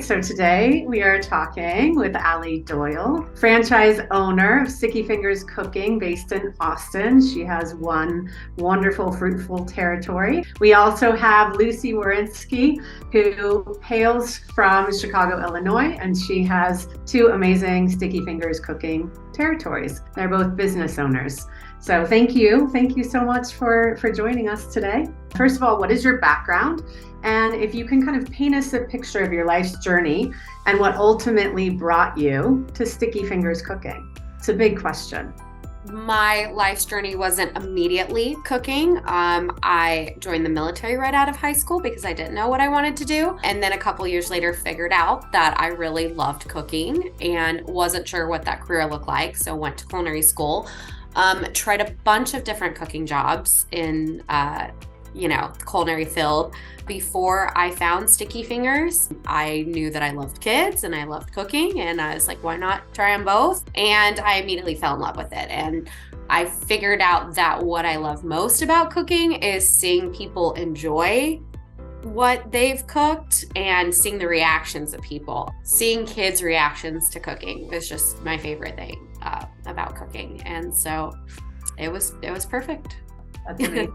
so today we are talking with Allie Doyle, franchise owner of Sticky Fingers Cooking based in Austin. She has one wonderful fruitful territory. We also have Lucy Warinsky, who hails from Chicago, Illinois, and she has two amazing Sticky Fingers Cooking territories. They're both business owners. So thank you so much for joining us today. First of all, what is your background? And if you can kind of paint us a picture of your life's journey and what ultimately brought you to Sticky Fingers Cooking. It's a big question. My life's journey wasn't immediately cooking. I joined the military right out of high school because I didn't know what I wanted to do. And then a couple years later figured out that I really loved cooking and wasn't sure what that career looked like. So went to culinary school, tried a bunch of different cooking jobs in the culinary field. Before I found Sticky Fingers, I knew that I loved kids and I loved cooking, and I was like, why not try them both? And I immediately fell in love with it. And I figured out that what I love most about cooking is seeing people enjoy what they've cooked and seeing the reactions of people. Seeing kids' reactions to cooking is just my favorite thing about cooking. And so it was perfect. That's amazing.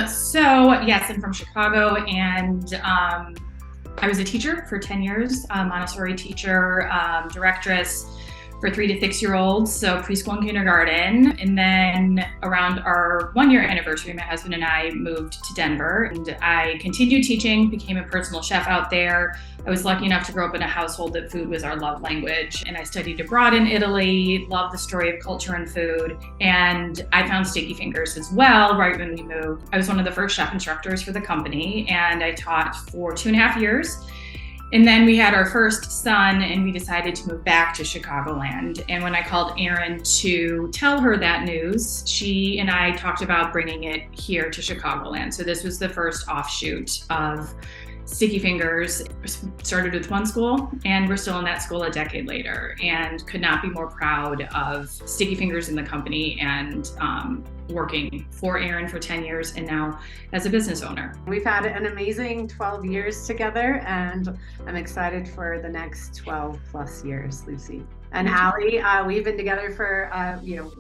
So yes, I'm from Chicago, and I was a teacher for 10 years, Montessori teacher, directress for 3 to 6 year olds, so preschool and kindergarten. And then around our 1-year anniversary, my husband and I moved to Denver, and I continued teaching, became a personal chef out there. I was lucky enough to grow up in a household that food was our love language, and I studied abroad in Italy, loved the story of culture and food, and I found Sticky Fingers as well right when we moved. I was one of the first chef instructors for the company, and I taught for 2.5 years. And then we had our first son, and we decided to move back to Chicagoland. And when I called Erin to tell her that news, she and I talked about bringing it here to Chicagoland. So this was the first offshoot of Sticky Fingers. Started with one school, and we're still in that school a decade later, and could not be more proud of Sticky Fingers in the company, and working for Erin for 10 years and now as a business owner. We've had an amazing 12 years together, and I'm excited for the next 12 plus years, Lucy. And Allie, we've been together for,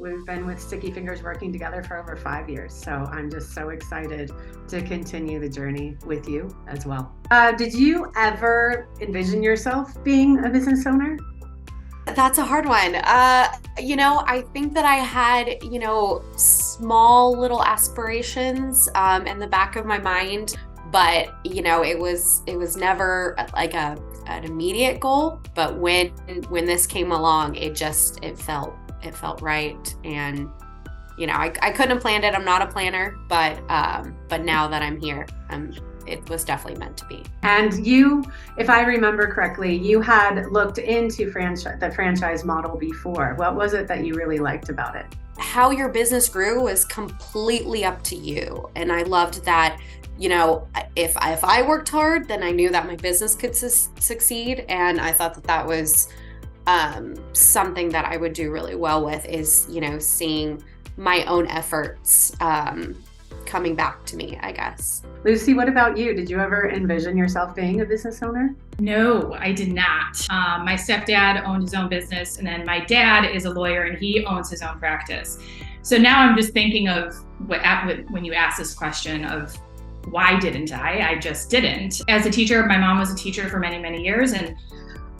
we've been with Sticky Fingers working together for over 5 years. So I'm just so excited to continue the journey with you as well. Did you ever envision yourself being a business owner? That's a hard one. I think that I had, small little aspirations in the back of my mind, but it was never like an immediate goal. But when this came along, it felt right, and I couldn't have planned it. I'm not a planner, but now that I'm here, it was definitely meant to be. And you, if I remember correctly, you had looked into the franchise model before. What was it that you really liked about it? How your business grew was completely up to you. And I loved that, if I worked hard, then I knew that my business could succeed. And I thought that was something that I would do really well with, is, seeing my own efforts coming back to me, I guess. Lucy, what about you? Did you ever envision yourself being a business owner? No, I did not. My stepdad owned his own business, and then my dad is a lawyer and he owns his own practice. So now I'm just thinking of when you ask this question of why didn't I? I just didn't. As a teacher, my mom was a teacher for many, many years, and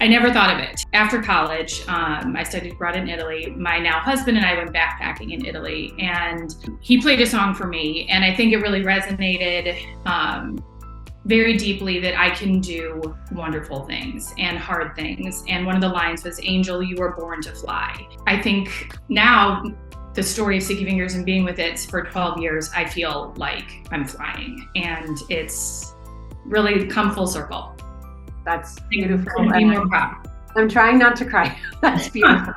I never thought of it. After college, I studied abroad in Italy. My now husband and I went backpacking in Italy, and he played a song for me. And I think it really resonated very deeply that I can do wonderful things and hard things. And one of the lines was, "Angel, you were born to fly." I think now, the story of Sticky Fingers and being with it for 12 years, I feel like I'm flying, and it's really come full circle. That's beautiful. Couldn't be more proud. I'm trying not to cry. That's beautiful.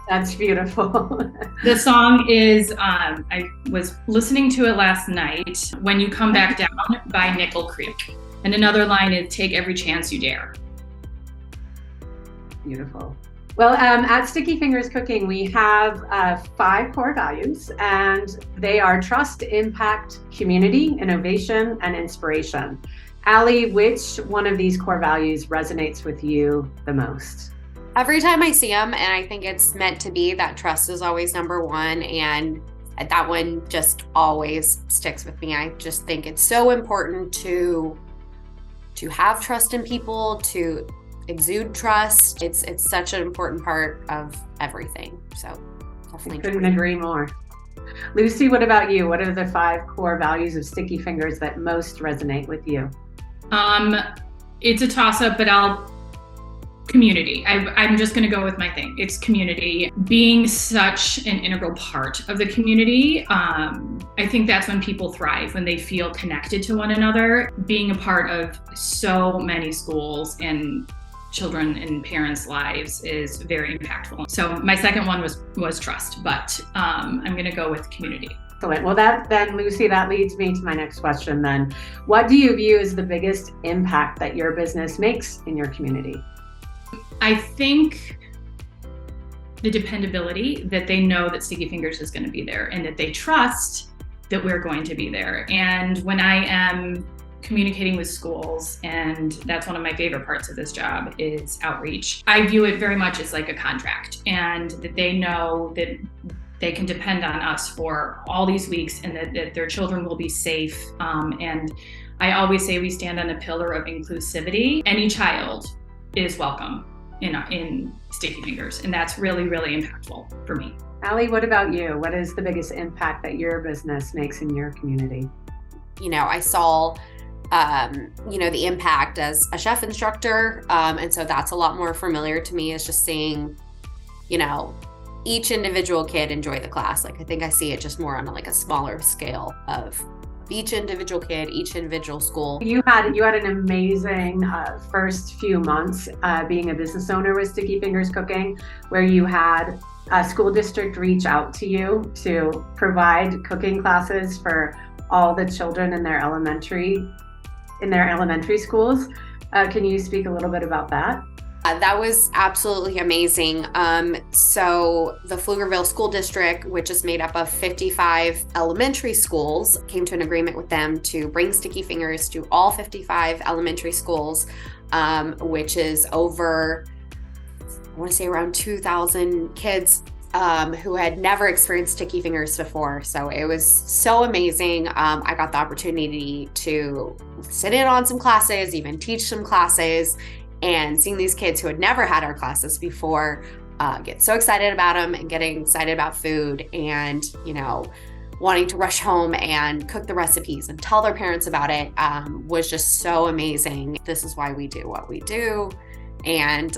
That's beautiful. The song is, I was listening to it last night, "When You Come Back Down" by Nickel Creek. And another line is, "Take every chance you dare." Beautiful. Well, at Sticky Fingers Cooking, we have 5 core values, and they are trust, impact, community, innovation, and inspiration. Allie, which one of these core values resonates with you the most? Every time I see them, and I think it's meant to be, that trust is always number one. And that one just always sticks with me. I just think it's so important to have trust in people, to exude trust. It's such an important part of everything. So definitely. I couldn't agree more. Lucy, what about you? What are the 5 core values of Sticky Fingers that most resonate with you? It's a toss-up, but community. I'm just going to go with my thing. It's community. Being such an integral part of the community, I think that's when people thrive, when they feel connected to one another. Being a part of so many schools and children and parents' lives is very impactful. So my second one was trust, but I'm going to go with community. Excellent. Well, Lucy, that leads me to my next question then. What do you view as the biggest impact that your business makes in your community? I think the dependability, that they know that Sticky Fingers is going to be there and that they trust that we're going to be there. And when I am communicating with schools, and that's one of my favorite parts of this job, is outreach, I view it very much as like a contract, and that they know that they can depend on us for all these weeks, and that their children will be safe. And I always say we stand on a pillar of inclusivity. Any child is welcome in Sticky Fingers, and that's really, really impactful for me. Allie, what about you? What is the biggest impact that your business makes in your community? I saw the impact as a chef instructor, and so that's a lot more familiar to me, is just seeing each individual kid enjoy the class. Like, I think I see it just more on a smaller scale of each individual kid, each individual school. You had an amazing first few months being a business owner with Sticky Fingers Cooking, where you had a school district reach out to you to provide cooking classes for all the children in their elementary schools. Can you speak a little bit about that? That was absolutely amazing. So the Pflugerville School District, which is made up of 55 elementary schools, came to an agreement with them to bring Sticky Fingers to all 55 elementary schools, which is over, I want to say around 2,000 kids who had never experienced Sticky Fingers before. So it was so amazing. I got the opportunity to sit in on some classes, even teach some classes, and seeing these kids who had never had our classes before get so excited about them, and getting excited about food, and wanting to rush home and cook the recipes and tell their parents about it was just so amazing. This is why we do what we do, and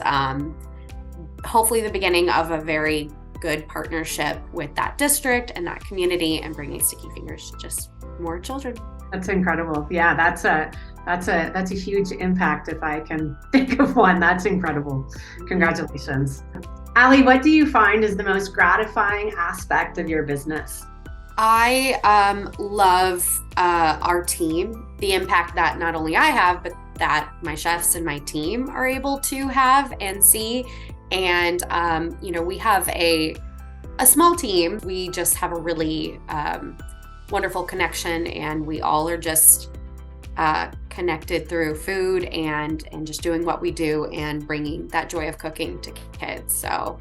hopefully the beginning of a very good partnership with that district and that community, and bringing Sticky Fingers to just more children. That's incredible. Yeah, that's a huge impact, if I can think of one. That's incredible. Congratulations. Allie, what do you find is the most gratifying aspect of your business? I love our team, the impact that not only I have, but that my chefs and my team are able to have and see. And, we have a small team. We just have a really wonderful connection, and we all are just connected through food and just doing what we do and bringing that joy of cooking to kids. So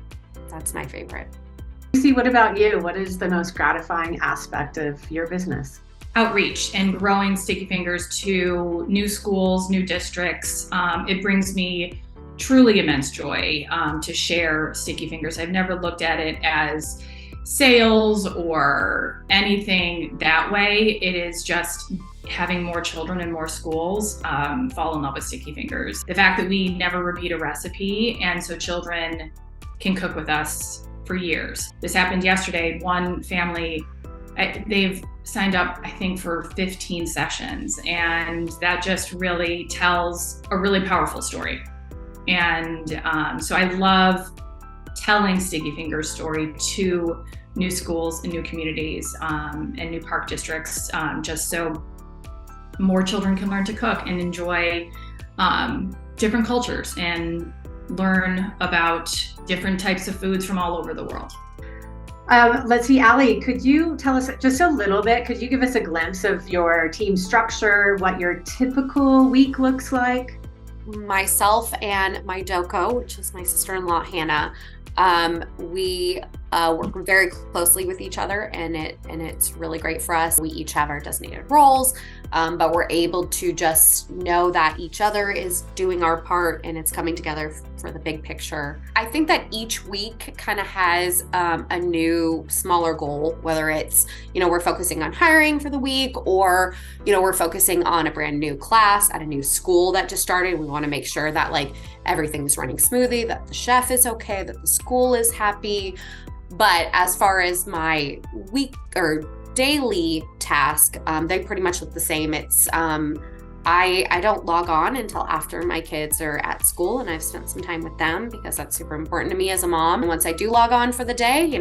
that's my favorite. Lucy, what about you? What is the most gratifying aspect of your business? Outreach and growing Sticky Fingers to new schools, new districts. It brings me truly immense joy to share Sticky Fingers. I've never looked at it as sales or anything that way. It is just having more children in more schools fall in love with Sticky Fingers. The fact that we never repeat a recipe, and so children can cook with us for years. This happened yesterday. One family, they've signed up, I think, for 15 sessions, and that just really tells a really powerful story. And so I love telling Sticky Fingers story to new schools and new communities and new park districts, just so more children can learn to cook and enjoy different cultures and learn about different types of foods from all over the world. Let's see, Ali, could you tell us just a little bit? Could you give us a glimpse of your team structure, what your typical week looks like? Myself and my doko, which is my sister-in-law Hannah, we work very closely with each other, and it's really great for us. We each have our designated roles, but we're able to just know that each other is doing our part and it's coming together for the big picture. I think that each week kind of has a new smaller goal, whether it's, we're focusing on hiring for the week, or, we're focusing on a brand new class at a new school that just started. We want to make sure that like everything's running smoothly, that the chef is okay, that the school is happy. But as far as my week or daily task, they pretty much look the same. It's I don't log on until after my kids are at school and I've spent some time with them, because that's super important to me as a mom. And once I do log on for the day,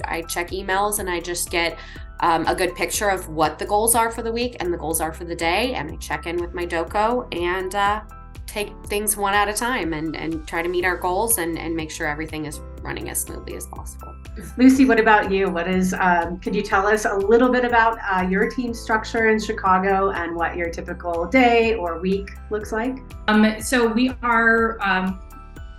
I check emails and I just get a good picture of what the goals are for the week and the goals are for the day. And I check in with my doko and take things one at a time and try to meet our goals and make sure everything is running as smoothly as possible. Lucy, what about you? Could you tell us a little bit about your team structure in Chicago and what your typical day or week looks like? So we are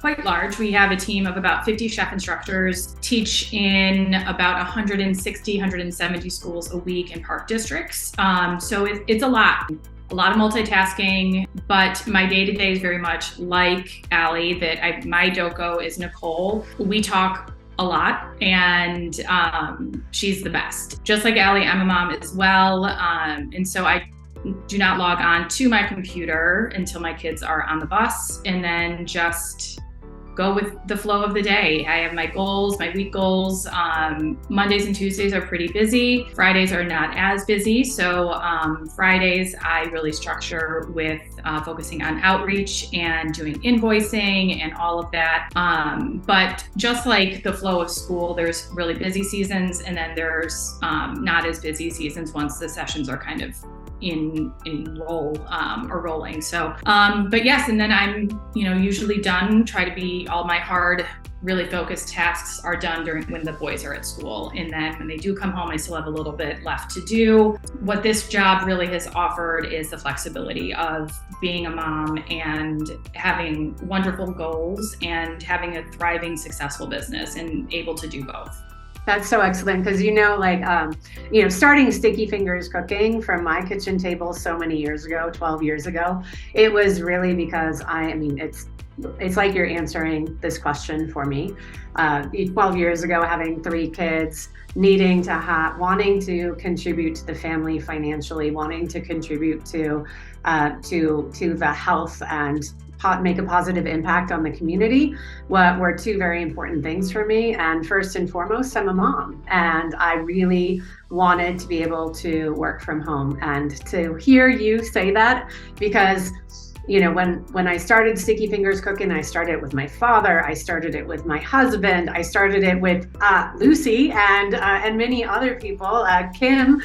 quite large. We have a team of about 50 chef instructors, teach in about 160, 170 schools a week in park districts. So it's a lot of multitasking, but my day-to-day is very much like Ali, my doko is Nicole. We talk a lot, and she's the best. Just like Ali, I'm a mom as well, and so I do not log on to my computer until my kids are on the bus, and then just go with the flow of the day. I have my goals, my week goals. Mondays and Tuesdays are pretty busy. Fridays are not as busy. So Fridays I really structure with focusing on outreach and doing invoicing and all of that. But just like the flow of school, there's really busy seasons, and then there's not as busy seasons once the sessions are kind of in roll or rolling. So but yes, and then I'm usually done, try to be all my hard, really focused tasks are done when the boys are at school, and then when they do come home I still have a little bit left to do. What this job really has offered is the flexibility of being a mom and having wonderful goals and having a thriving, successful business, and able to do both. That's so excellent, because starting Sticky Fingers Cooking from my kitchen table so many years ago, 12 years ago, it was really because it's like you're answering this question for me. 12 years ago, having 3 kids, wanting to contribute to the family financially, wanting to contribute to the health and make a positive impact on the community, were 2 very important things for me. And first and foremost, I'm a mom, and I really wanted to be able to work from home. And to hear you say that, because when I started Sticky Fingers Cooking, I started it with my father, I started it with my husband, I started it with Lucy and many other people, Kim,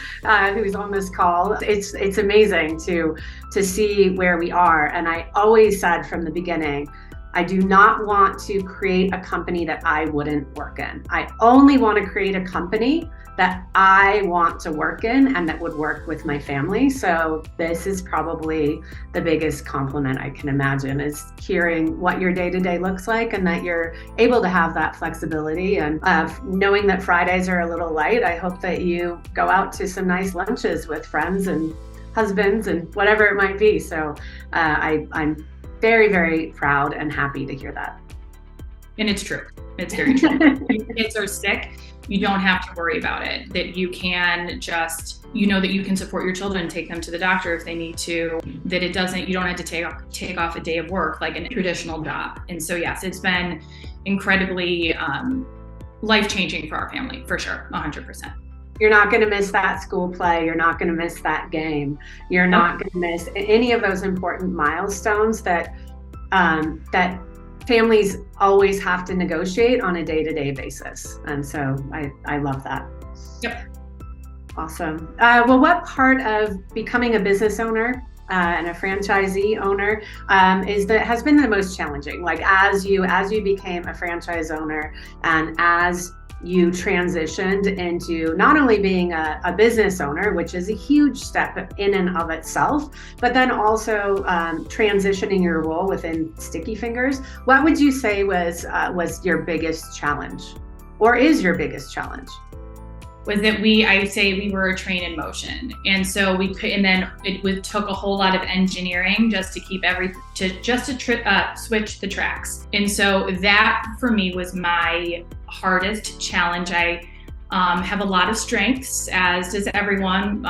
who's on this call. It's amazing to see where we are. And I always said from the beginning, I do not want to create a company that I wouldn't work in. I only want to create a company that I want to work in and that would work with my family. So this is probably the biggest compliment I can imagine, is hearing what your day-to-day looks like and that you're able to have that flexibility. And knowing that Fridays are a little light, I hope that you go out to some nice lunches with friends and husbands and whatever it might be. So I'm very, very proud and happy to hear that. And it's true. It's very true. If your kids are sick, you don't have to worry about it. That you can just, that you can support your children and take them to the doctor if they need to, that you don't have to take off a day of work like a traditional job. And so, yes, it's been incredibly life-changing for our family, for sure, 100%. You're not going to miss that school play. You're not going to miss that game. You're not going to miss any of those important milestones that families always have to negotiate on a day-to-day basis. And so I love that. Yep. Awesome. Well, what part of becoming a business owner and a franchisee owner has been the most challenging? Like as you became a franchise owner, and as you transitioned into not only being a business owner, which is a huge step in and of itself, but then also transitioning your role within Sticky Fingers. What would you say was your biggest challenge, or is your biggest challenge? Was that I would say we were a train in motion. And so it took a whole lot of engineering just to keep switch the tracks. And so that for me was my hardest challenge. I have a lot of strengths, as does everyone.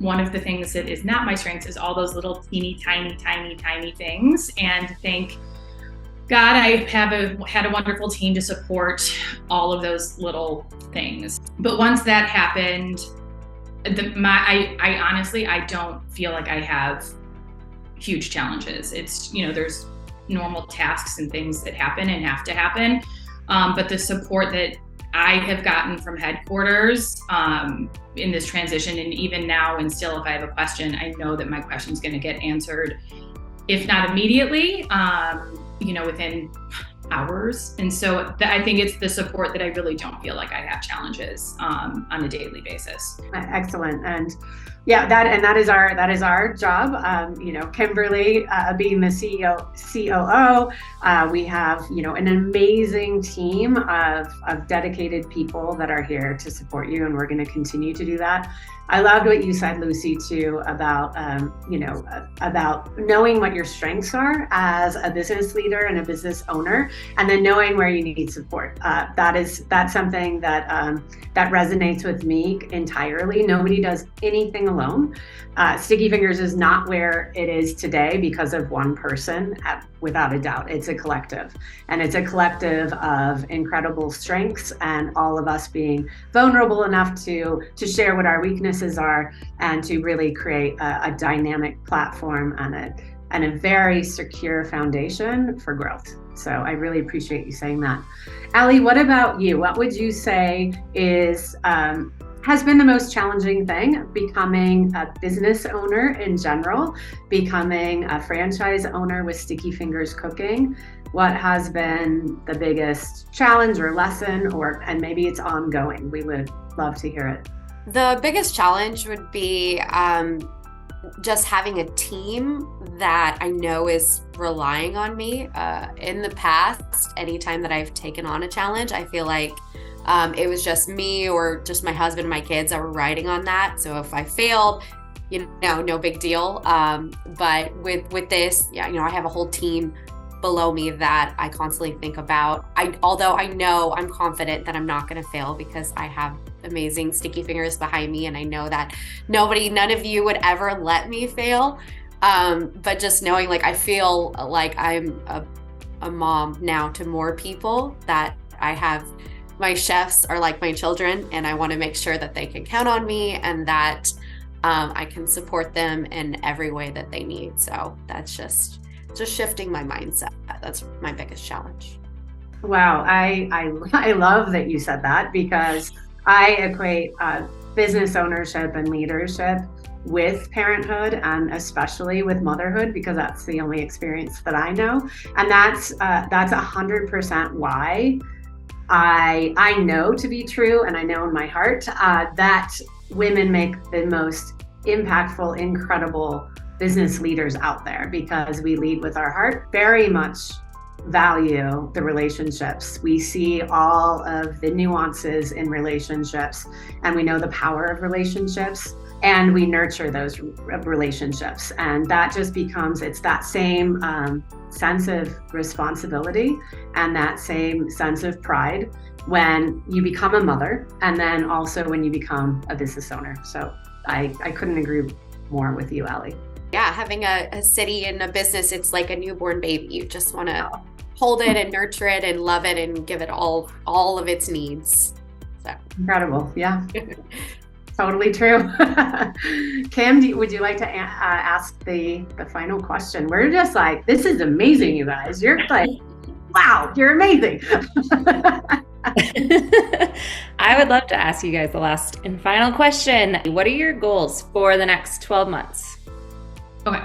One of the things that is not my strengths is all those little teeny, tiny things. And thank God, I had a wonderful team to support all of those little things. But once that happened, I honestly don't feel like I have huge challenges. It's, there's normal tasks and things that happen and have to happen. But the support that I have gotten from headquarters in this transition, and even now, and still, if I have a question, I know that my question is going to get answered, if not immediately, within hours. And so I think it's the support that I really don't feel like I have challenges on a daily basis. Excellent. And yeah, that is our job. Kimberly being the COO, we have, an amazing team of dedicated people that are here to support you, and we're going to continue to do that. I loved what you said, Lucy, too, about knowing what your strengths are as a business leader and a business owner, and then knowing where you need support. That's something that resonates with me entirely. Nobody does anything alone. Sticky Fingers is not where it is today because of one person, without a doubt. It's a collective, and it's a collective of incredible strengths, and all of us being vulnerable enough to share what our weaknesses are, and to really create a dynamic platform and a very secure foundation for growth. So I really appreciate you saying that. Allie, what about you? What would you say has been the most challenging thing, becoming a business owner in general, becoming a franchise owner with Sticky Fingers Cooking? What has been the biggest challenge or lesson, and maybe it's ongoing? We would love to hear it. The biggest challenge would be just having a team that I know is relying on me. In the past, anytime that I've taken on a challenge, I feel like it was just me or just my husband and my kids that were riding on that. So if I failed, no big deal. But with this, I have a whole team below me that I constantly think about. Although I know I'm confident that I'm not going to fail because I have amazing Sticky Fingers behind me, and I know that none of you would ever let me fail. But just knowing, I feel like I'm a mom now to more people, that I have my chefs are like my children, and I want to make sure that they can count on me, and that I can support them in every way that they need. So that's just shifting my mindset. That's my biggest challenge. Wow, I love that you said that, because I equate business ownership and leadership with parenthood, and especially with motherhood, because that's the only experience that I know. And that's 100% why I know to be true, and I know in my heart that women make the most impactful, incredible business leaders out there, because we lead with our heart, very much value the relationships. We see all of the nuances in relationships, and we know the power of relationships, and we nurture those relationships. And that just becomes, it's that same sense of responsibility and that same sense of pride when you become a mother, and then also when you become a business owner. So I couldn't agree more with you, Allie. Yeah, having a city and a business, it's like a newborn baby. You just want to hold it and nurture it and love it and give it all of its needs. So incredible. Yeah. Totally true. Kim, would you like to ask the final question? We're just like, this is amazing, you guys. You're like, wow, you're amazing. I would love to ask you guys the last and final question. What are your goals for the next 12 months? Okay.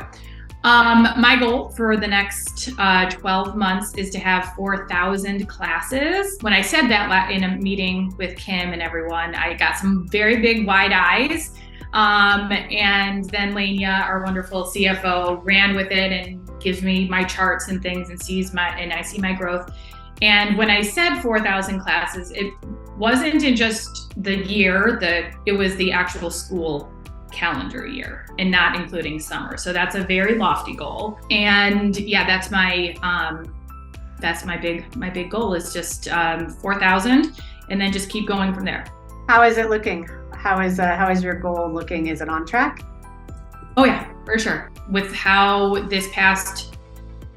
My goal for the next 12 months is to have 4,000 classes. When I said that in a meeting with Kim and everyone, I got some very big wide eyes. And then Lania, our wonderful CFO, ran with it and gives me my charts and things and I see my growth. And when I said 4,000 classes, it wasn't in just the year, it was the actual school calendar year and not including summer. So that's a very lofty goal. And yeah, that's my big goal is just 4,000 and then just keep going from there. How is it looking? How is your goal looking? Is it on track? Oh yeah, for sure. With how this past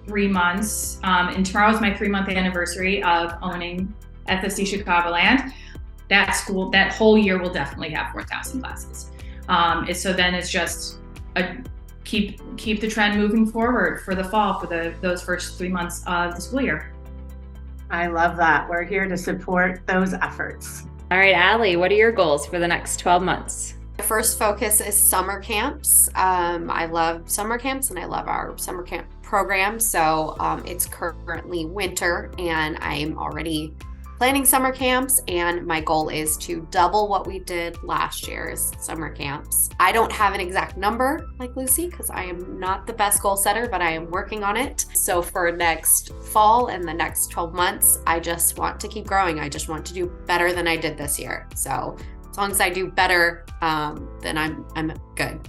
3 months, and tomorrow is my 3-month anniversary of owning FSC Chicagoland. That whole year will definitely have 4,000 classes. So then it's just keep the trend moving forward for the fall for those first 3 months of the school year. I love that. We're here to support those efforts. All right, Allie, what are your goals for the next 12 months? My first focus is summer camps. I love summer camps and I love our summer camp program. So it's currently winter and I'm already planning summer camps, and my goal is to double what we did last year's summer camps. I don't have an exact number like Lucy because I am not the best goal setter, but I am working on it. So for next fall and the next 12 months, I just want to keep growing. I just want to do better than I did this year. So as long as I do better, then I'm good.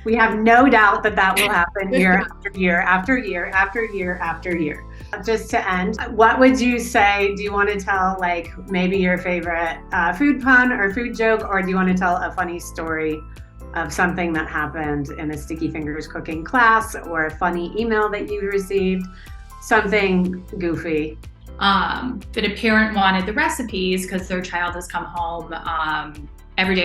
We have no doubt that will happen year after year after year after year after year. Just to end, what would you say? Do you want to tell like maybe your favorite food pun or food joke, or do you want to tell a funny story of something that happened in a Sticky Fingers cooking class, or a funny email that you received, something goofy? That a parent wanted the recipes because their child has come home every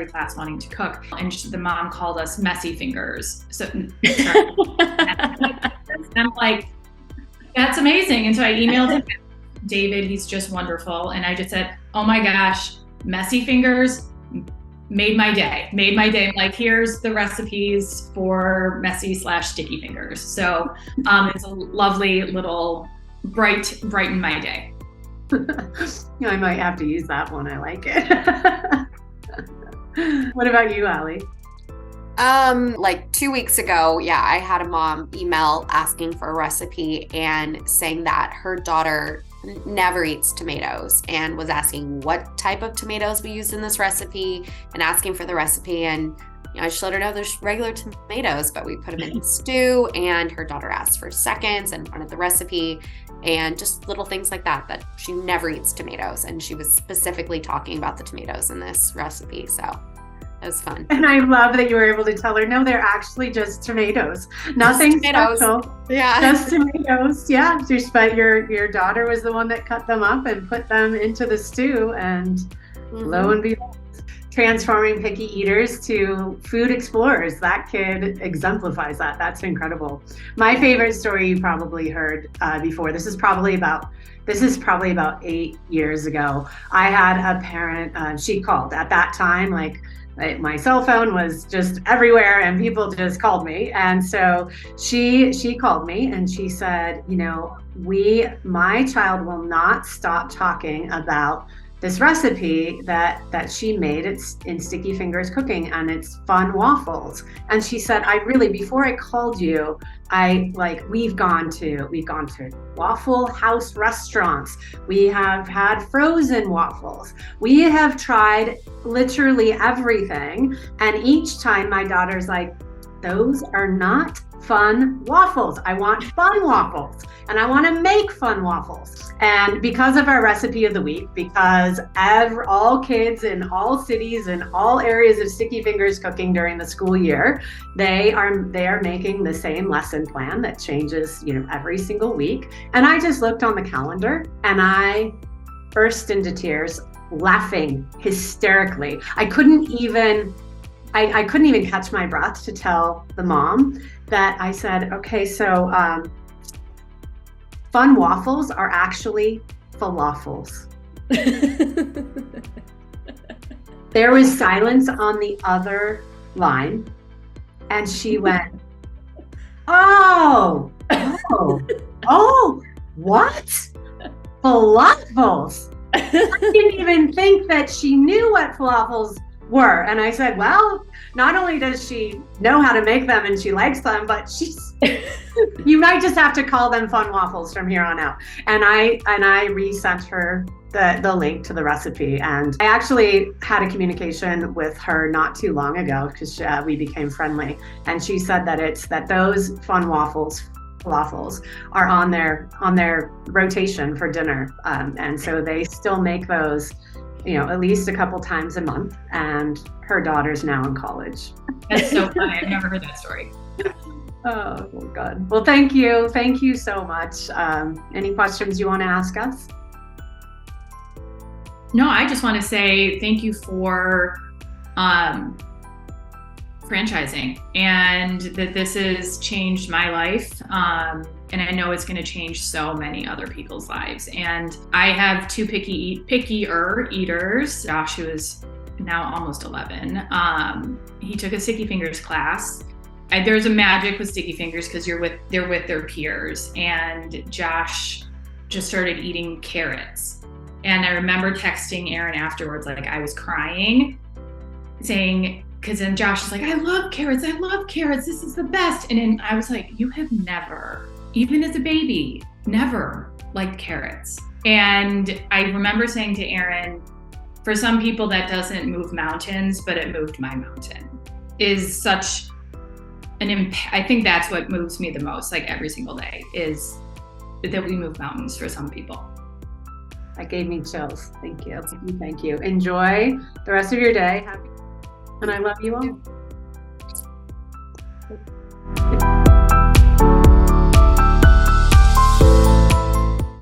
class wanting to cook, and the mom called us messy fingers. So I'm like, that's amazing. And so I emailed him, David, he's just wonderful. And I just said, oh my gosh, messy fingers made my day. I'm like, here's the recipes for messy/sticky fingers. So it's a lovely little brighten my day. I might have to use that one. I like it. What about you, Allie? Like 2 weeks ago, I had a mom email asking for a recipe and saying that her daughter never eats tomatoes and was asking what type of tomatoes we used in this recipe and asking for the recipe. And I just let her know there's regular tomatoes, but we put them in the stew, and her daughter asked for seconds and wanted the recipe, and just little things like that she never eats tomatoes. And she was specifically talking about the tomatoes in this recipe. So it was fun. And I love that you were able to tell her, no, they're actually just tomatoes. Nothing special. Yeah. Just tomatoes. Yeah. But your daughter was the one that cut them up and put them into the stew, and lo and behold, transforming picky eaters to food explorers. That kid exemplifies that. That's incredible. My favorite story you probably heard before. This is probably about 8 years ago. I had a parent, she called at that time, my cell phone was just everywhere and people just called me. And so she called me and she said, my child will not stop talking about this recipe that she made. It's in Sticky Fingers Cooking, and it's fun waffles. And she said, before I called you, we've gone to Waffle House restaurants. We have had frozen waffles. We have tried literally everything. And each time my daughter's like, those are not fun waffles. I want fun waffles, and I want to make fun waffles. And because of our recipe of the week, because all kids in all cities and all areas of Sticky Fingers Cooking during the school year, they are making the same lesson plan that changes, every single week. And I just looked on the calendar and I burst into tears, laughing hysterically. I couldn't even catch my breath to tell the mom that I said, okay, so fun waffles are actually falafels. There was silence on the other line, And she went, oh, what? Falafels. I didn't even think that she knew what falafels were. And I said, well, not only does she know how to make them and she likes them, but you might just have to call them fun waffles from here on out. And I resent her the link to the recipe. And I actually had a communication with her not too long ago because we became friendly. And she said that those fun falafels are on their rotation for dinner. And so they still make those, at least a couple times a month. And her daughter's now in college. That's so funny. I've never heard that story. Oh, God. Well, thank you. Thank you so much. Any questions you want to ask us? No, I just want to say thank you for franchising, and that this has changed my life. And I know it's going to change so many other people's lives. And I have two pickier eaters. Josh, who is now almost 11, he took a Sticky Fingers class. There's a magic with Sticky Fingers because they're with their peers. And Josh just started eating carrots. And I remember texting Aaron afterwards, like I was crying, saying, because then Josh was like, I love carrots. This is the best. And then I was like, you have never, even as a baby, never liked carrots. And I remember saying to Aaron, for some people that doesn't move mountains, but it moved my mountain, is such I think that's what moves me the most, like every single day, is that we move mountains for some people. That gave me chills. Thank you. Thank you. Enjoy the rest of your day. And I love you all.